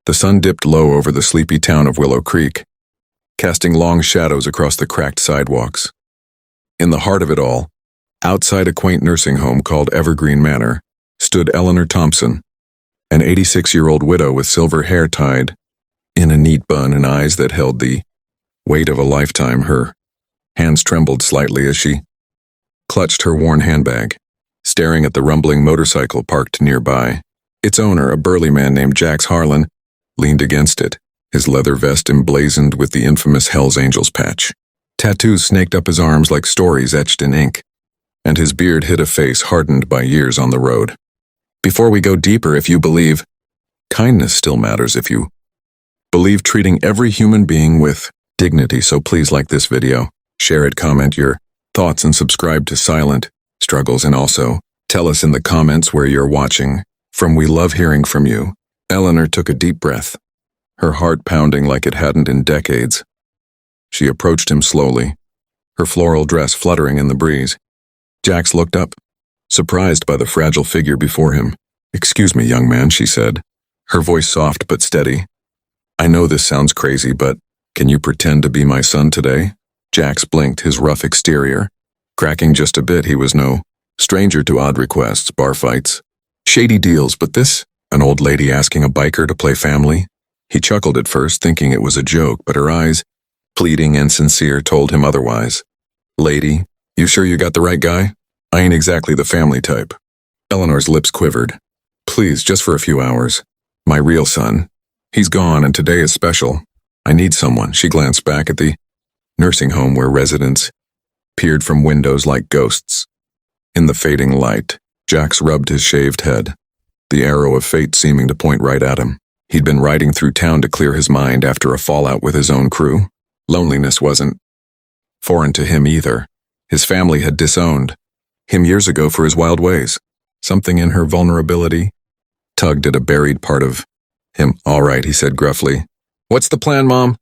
The sun dipped low over the sleepy town of Willow Creek, casting long shadows across the cracked sidewalks. In the heart of it all, outside a quaint nursing home called Evergreen Manor, stood Eleanor Thompson, an 86-year-old widow with silver hair tied in a neat bun and eyes that held the weight of a lifetime. Her hands trembled slightly as she clutched her worn handbag, staring at the rumbling motorcycle parked nearby. Its owner, a burly man named Jax Harlan, leaned against it, his leather vest emblazoned with the infamous Hell's Angels patch. Tattoos snaked up his arms like stories etched in ink, and his beard hid a face hardened by years on the road. Before we go deeper, if you believe, kindness still matters if you believe treating every human being with dignity, so please like this video, share it, comment your thoughts, and subscribe to Silent Struggles, and also tell us in the comments where you're watching from. We love hearing from you. Eleanor took a deep breath, her heart pounding like it hadn't in decades. She approached him slowly, her floral dress fluttering in the breeze. Jax looked up, surprised by the fragile figure before him. "Excuse me, young man," she said, her voice soft but steady. "I know this sounds crazy, but can you pretend to be my son today?" Jax blinked, his rough exterior cracking just a bit. He was no stranger to odd requests, bar fights, shady deals, but this, an old lady asking a biker to play family? He chuckled at first, thinking it was a joke, but her eyes, pleading and sincere, told him otherwise. "Lady, you sure you got the right guy? I ain't exactly the family type." Eleanor's lips quivered. "Please, just for a few hours. My real son. He's gone, and today is special. I need someone." She glanced back at the nursing home where residents peered from windows like ghosts. In the fading light, Jax rubbed his shaved head, the arrow of fate seeming to point right at him. He'd been riding through town to clear his mind after a fallout with his own crew. Loneliness wasn't foreign to him either. His family had disowned him years ago for his wild ways. Something in her vulnerability tugged at a buried part of him. "All right," he said gruffly. "What's the plan, Mom?"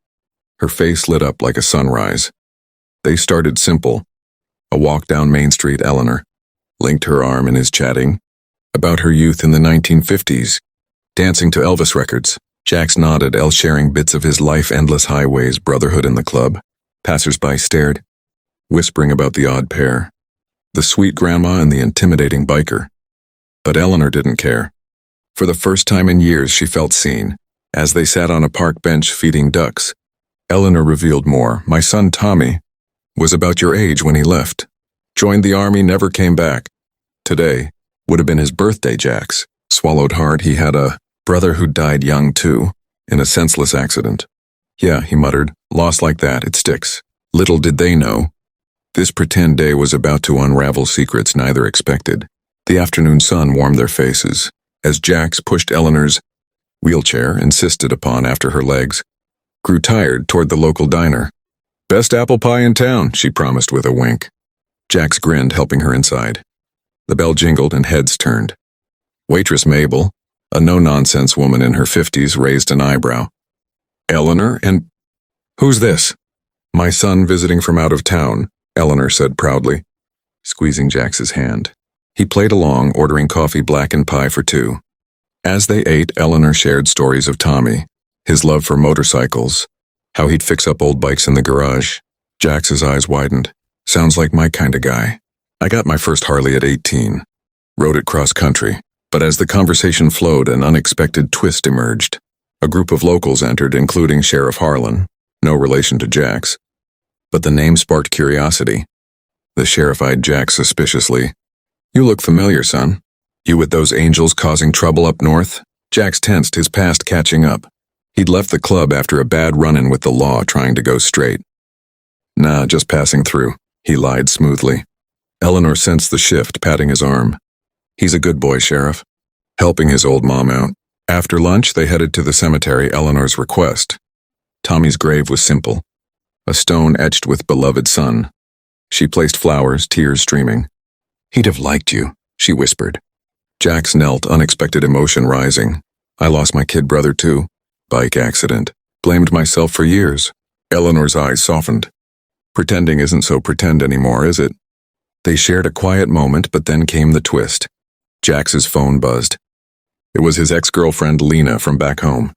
Her face lit up like a sunrise. They started simple. A walk down Main Street. Eleanor linked her arm in his, chatting about her youth in the 1950s, dancing to Elvis records. Jax nodded, sharing bits of his life, endless highways, brotherhood in the club. Passers-by stared, whispering about the odd pair, the sweet grandma and the intimidating biker. But Eleanor didn't care. For the first time in years, she felt seen. As they sat on a park bench feeding ducks, Eleanor revealed more. "My son Tommy was about your age when he left. Joined the army, never came back. Today would have been his birthday." Jax swallowed hard. He had a brother who died young too, in a senseless accident. "Yeah," he muttered, "lost like that, it sticks." Little did they know, this pretend day was about to unravel secrets neither expected. The afternoon sun warmed their faces, as Jax pushed Eleanor's wheelchair, insisted upon after her legs grew tired, toward the local diner. "Best apple pie in town," she promised with a wink. Jax grinned, helping her inside. The bell jingled and heads turned. Waitress Mabel, a no-nonsense woman in her 50s, raised an eyebrow. "Eleanor, and who's this?" "My son visiting from out of town," Eleanor said proudly, squeezing Jax's hand. He played along, ordering coffee, black, and pie for two. As they ate, Eleanor shared stories of Tommy, his love for motorcycles, how he'd fix up old bikes in the garage. Jax's eyes widened. "Sounds like my kind of guy. I got my first Harley at 18. Rode it cross-country." But as the conversation flowed, an unexpected twist emerged. A group of locals entered, including Sheriff Harlan, no relation to Jax. But the name sparked curiosity. The sheriff eyed Jax suspiciously. "You look familiar, son. You with those angels causing trouble up north?" Jax tensed, his past catching up. He'd left the club after a bad run-in with the law, trying to go straight. "Nah, just passing through," he lied smoothly. Eleanor sensed the shift, patting his arm. "He's a good boy, Sheriff, helping his old mom out." After lunch, they headed to the cemetery, Eleanor's request. Tommy's grave was simple, a stone etched with beloved son. She placed flowers, tears streaming. "He'd have liked you," she whispered. Jax knelt, unexpected emotion rising. "I lost my kid brother too. Bike accident. Blamed myself for years." Eleanor's eyes softened. "Pretending isn't so pretend anymore, is it?" They shared a quiet moment, but then came the twist. Jax's phone buzzed. It was his ex-girlfriend Lena from back home.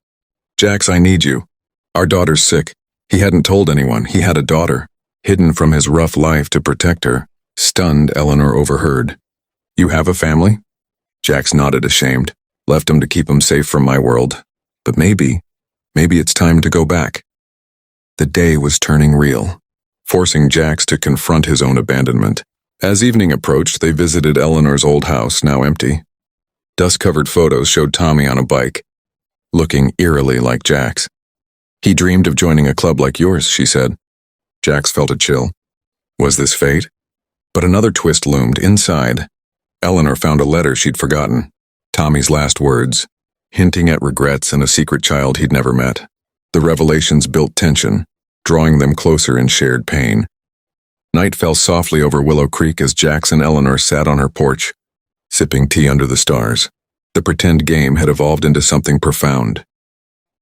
Jax, I need you. Our daughter's sick. He hadn't told anyone he had a daughter, hidden from his rough life to protect her. Stunned, Eleanor overheard. You have a family? Jax nodded, ashamed. Left him to keep him safe from my world. But maybe it's time to go back. The day was turning real, forcing Jax to confront his own abandonment. As evening approached, they visited Eleanor's old house, now empty. Dust-covered photos showed Tommy on a bike, looking eerily like Jax. He dreamed of joining a club like yours, she said. Jax felt a chill. Was this fate? But another twist loomed. Inside, Eleanor found a letter she'd forgotten. Tommy's last words, hinting at regrets and a secret child he'd never met. The revelations built tension, drawing them closer in shared pain. Night fell softly over Willow Creek as Jax and Eleanor sat on her porch, sipping tea under the stars. The pretend game had evolved into something profound.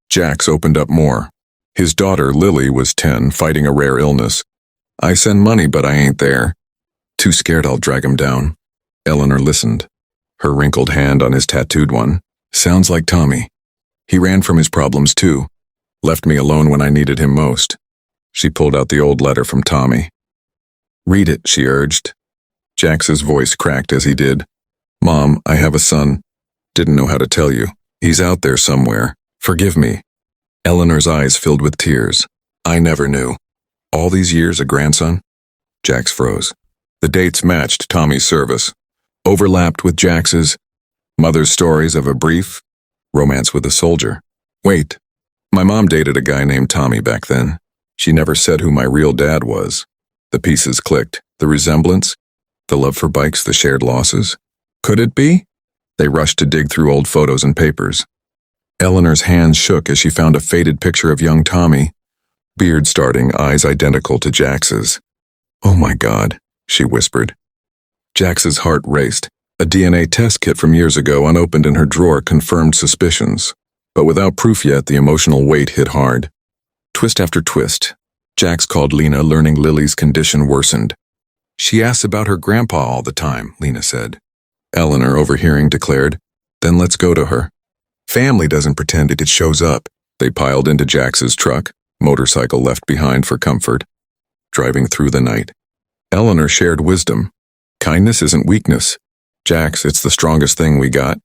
Jax opened up more. His daughter, Lily, was 10, fighting a rare illness. I send money, but I ain't there. Too scared I'll drag him down. Eleanor listened, her wrinkled hand on his tattooed one. Sounds like Tommy. He ran from his problems too. Left me alone when I needed him most. She pulled out the old letter from Tommy. Read it, she urged. Jax's voice cracked as he did. Mom, I have a son. Didn't know how to tell you. He's out there somewhere. Forgive me. Eleanor's eyes filled with tears. I never knew. All these years a grandson? Jax froze. The dates matched Tommy's service, overlapped with Jax's. Mother's stories of a brief romance with a soldier. Wait, my mom dated a guy named Tommy back then. She never said who my real dad was. The pieces clicked. The resemblance, the love for bikes, the shared losses. Could it be? They rushed to dig through old photos and papers. Eleanor's hands shook as she found a faded picture of young Tommy, beard starting, eyes identical to Jax's. Oh my God, she whispered. Jax's heart raced. A DNA test kit from years ago, unopened in her drawer, confirmed suspicions. But without proof yet, the emotional weight hit hard. Twist after twist. Jax called Lena, learning Lily's condition worsened. She asks about her grandpa all the time, Lena said. Eleanor, overhearing, declared, Then let's go to her. Family doesn't pretend it shows up. They piled into Jax's truck, motorcycle left behind for comfort. Driving through the night. Eleanor shared wisdom. Kindness isn't weakness. Jax, it's the strongest thing we got.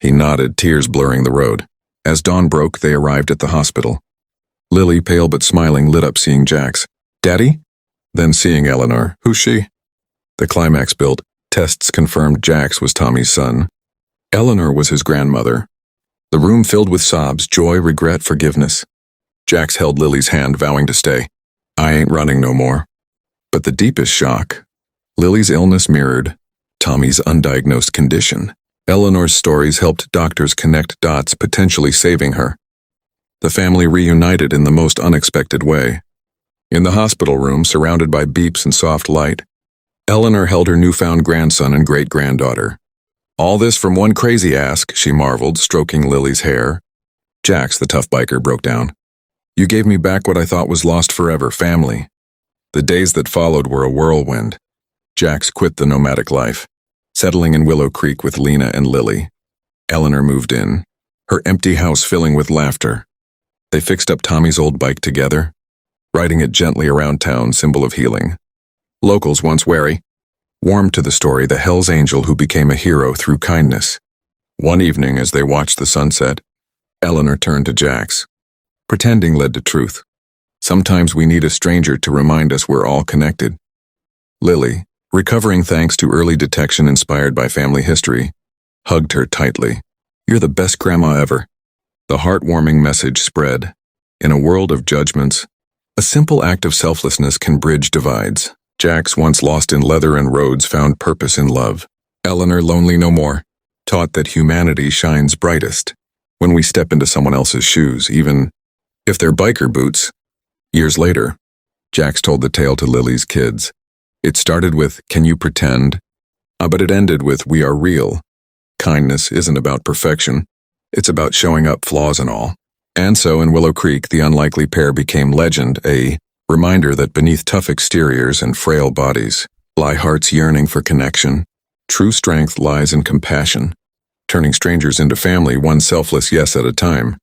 He nodded, tears blurring the road. As dawn broke, they arrived at the hospital. Lily, pale but smiling, lit up seeing Jax. Daddy? Then seeing Eleanor. Who's she? The climax built. Tests confirmed Jax was Tommy's son. Eleanor was his grandmother. The room filled with sobs, joy, regret, forgiveness. Jax held Lily's hand, vowing to stay. I ain't running no more. But the deepest shock, Lily's illness mirrored Tommy's undiagnosed condition. Eleanor's stories helped doctors connect dots, potentially saving her. The family reunited in the most unexpected way. In the hospital room, surrounded by beeps and soft light, Eleanor held her newfound grandson and great-granddaughter. All this from one crazy ask, she marveled, stroking Lily's hair. Jax, the tough biker, broke down. You gave me back what I thought was lost forever, family. The days that followed were a whirlwind. Jax quit the nomadic life, settling in Willow Creek with Lena and Lily. Eleanor moved in, her empty house filling with laughter. They fixed up Tommy's old bike together, riding it gently around town, symbol of healing. Locals, once wary, warmed to the story, the Hell's Angel who became a hero through kindness. One evening, as they watched the sunset, Eleanor turned to Jax. Pretending led to truth. Sometimes we need a stranger to remind us we're all connected. Lily, recovering thanks to early detection inspired by family history, hugged her tightly. You're the best grandma ever. The heartwarming message spread. In a world of judgments, a simple act of selflessness can bridge divides. Jax, once lost in leather and roads, found purpose in love. Eleanor, lonely no more, taught that humanity shines brightest when we step into someone else's shoes, even if they're biker boots. Years later, Jax told the tale to Lily's kids. It started with, can you pretend? But it ended with, we are real. Kindness isn't about perfection. It's about showing up, flaws and all. And so in Willow Creek, the unlikely pair became legend, a reminder that beneath tough exteriors and frail bodies lie hearts yearning for connection. True strength lies in compassion, turning strangers into family, one selfless yes at a time.